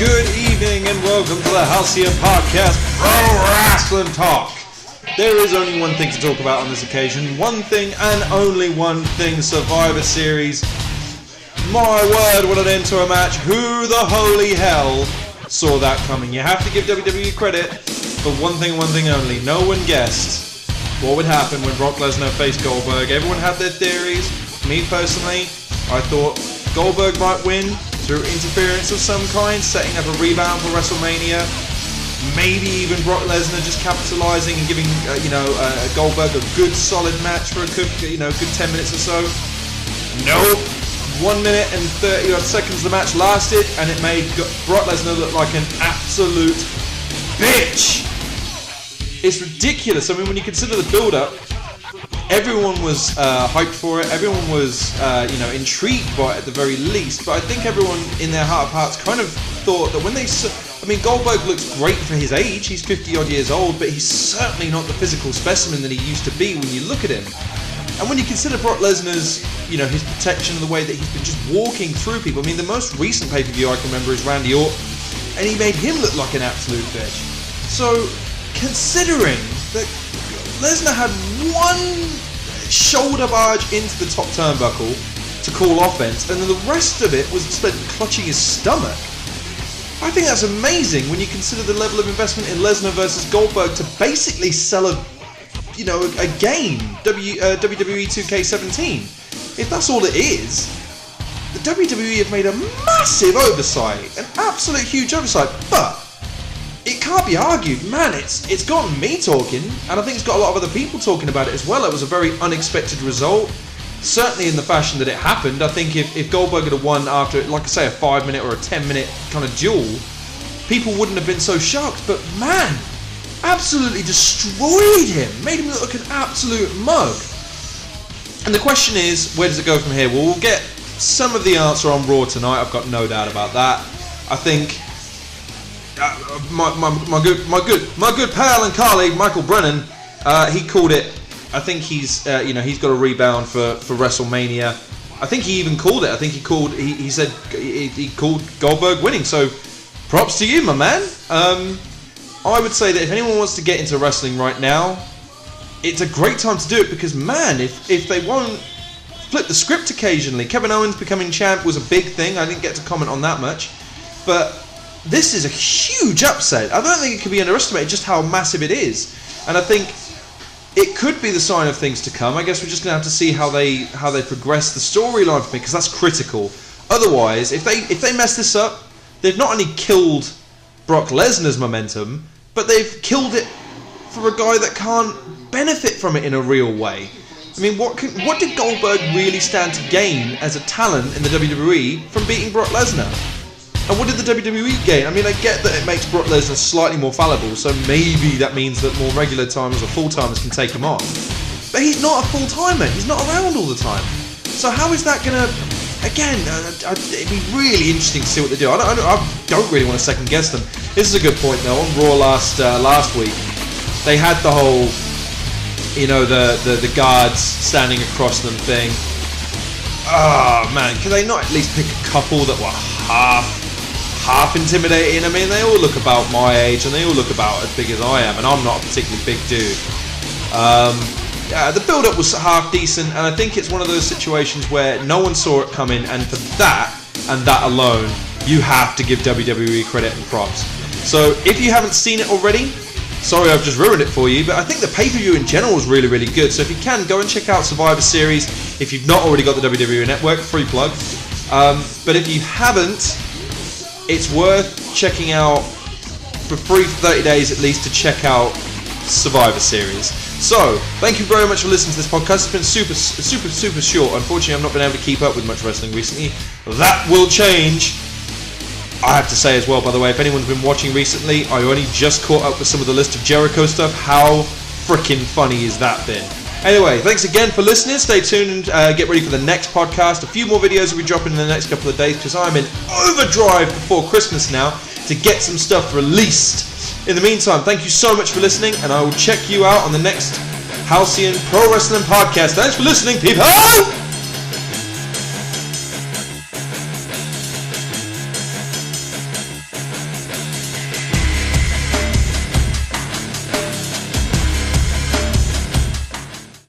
Good evening and welcome to the Halcyon podcast, Pro Wrestling Talk. There is only one thing to talk about on this occasion. One thing and only one thing, Survivor Series. My word, what an end to a match. Who the holy hell saw that coming? You have to give WWE credit for one thing only. No one guessed what would happen when Brock Lesnar faced Goldberg. Everyone had their theories. Me personally, I thought Goldberg might win through interference of some kind, setting up a rebound for WrestleMania. Maybe even Brock Lesnar just capitalizing and giving Goldberg a good solid match for a good 10 minutes or so. Nope. 1 minute and 30 odd seconds the match lasted, and it made Brock Lesnar look like an absolute bitch. It's ridiculous. I mean, when you consider the build-up, everyone was hyped for it. Everyone was, intrigued by it at the very least. But I think everyone, in their heart of hearts, kind of thought that when they Goldberg looks great for his age. He's 50-odd years old, but he's certainly not the physical specimen that he used to be when you look at him. And when you consider Brock Lesnar's, his protection and the way that he's been just walking through people. I mean, the most recent pay-per-view I can remember is Randy Orton, and he made him look like an absolute bitch. So, considering that Lesnar had one shoulder barge into the top turnbuckle to call offense, and then the rest of it was spent clutching his stomach. I think that's amazing when you consider the level of investment in Lesnar versus Goldberg to basically sell a game, WWE 2K17. If that's all it is, the WWE have made a massive oversight, an absolute huge oversight, but it can't be argued, man, it's gotten me talking, and I think it's got a lot of other people talking about it as well. It was a very unexpected result, certainly in the fashion that it happened. I think if Goldberg had won after, like I say, a 5-minute or a 10-minute kind of duel, people wouldn't have been so shocked, but man, absolutely destroyed him, made him look like an absolute mug. And the question is, where does it go from here? Well, we'll get some of the answer on Raw tonight, I've got no doubt about that. I think my good pal and colleague Michael Brennan, he called it. I think he's got a rebound for WrestleMania. I think he even called it. I think he said he called Goldberg winning. So props to you, my man. I would say that if anyone wants to get into wrestling right now, it's a great time to do it, because man, if they won't flip the script occasionally, Kevin Owens becoming champ was a big thing. I didn't get to comment on that much, but this is a huge upset. I don't think it can be underestimated just how massive it is, and I think it could be the sign of things to come. I guess we're just going to have to see how they progress the storyline for me, because that's critical. Otherwise, if they mess this up, they've not only killed Brock Lesnar's momentum, but they've killed it for a guy that can't benefit from it in a real way. I mean, what did Goldberg really stand to gain as a talent in the WWE from beating Brock Lesnar? And what did the WWE gain? I mean, I get that it makes Brock Lesnar slightly more fallible, so maybe that means that more regular timers or full-timers can take him on. But he's not a full-timer. He's not around all the time. So how is that going to... Again, it'd be really interesting to see what they do. I don't really want to second-guess them. This is a good point, though. On Raw last week, they had the whole, the guards standing across them thing. Oh, man, can they not at least pick a couple that were half intimidating? I mean, they all look about my age and they all look about as big as I am, and I'm not a particularly big dude. The build-up was half decent, and I think it's one of those situations where no one saw it coming, and for that and that alone, you have to give WWE credit and props. So if you haven't seen it already, sorry I've just ruined it for you, but I think the pay-per-view in general is really, really good. So if you can, go and check out Survivor Series. If you've not already got the WWE Network, free plug. But if you haven't, it's worth checking out for free for 30 days at least to check out Survivor Series. So, thank you very much for listening to this podcast. It's been super short. Unfortunately, I've not been able to keep up with much wrestling recently. That will change. I have to say as well, by the way, if anyone's been watching recently, I only just caught up with some of the List of Jericho stuff. How freaking funny has that been? Anyway, thanks again for listening. Stay tuned and get ready for the next podcast. A few more videos will be dropping in the next couple of days, because I'm in overdrive before Christmas now to get some stuff released. In the meantime, thank you so much for listening, and I will check you out on the next Halcyon Pro Wrestling Podcast. Thanks for listening, people!